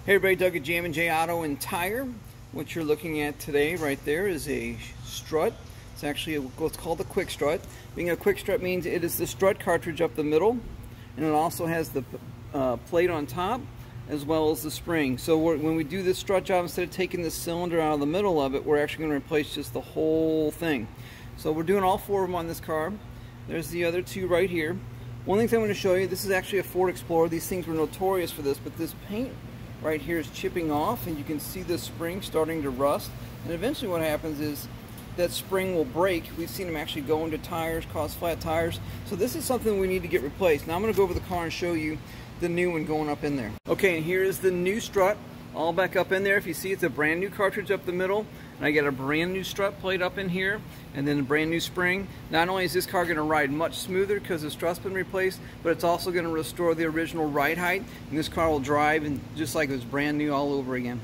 Hey everybody, Doug at Jammin J Auto and Tire. What you're looking at today right there is a strut. It's actually what's called a quick strut. Being a quick strut means it is the strut cartridge up the middle, and it also has the plate on top as well as the spring. So when we do this strut job, instead of taking the cylinder out of the middle of it, we're actually going to replace just the whole thing. So we're doing all four of them on this car. There's the other two right here. One thing I'm going to show you, this is actually a Ford Explorer. These things were notorious for this, but this paint right here is chipping off, and you can see the spring starting to rust. And eventually what happens is that spring will break. We've seen them actually go into tires, cause flat tires. So this is something we need to get replaced. Now I'm going to go over the car and show you the new one going up in there. Okay, and here is the new strut all back up in there. If you see, it's a brand new cartridge up the middle, and I got a brand new strut plate up in here, and then a brand new spring. Not only is this car going to ride much smoother because the strut's been replaced, but it's also going to restore the original ride height, and this car will drive and just like it was brand new all over again.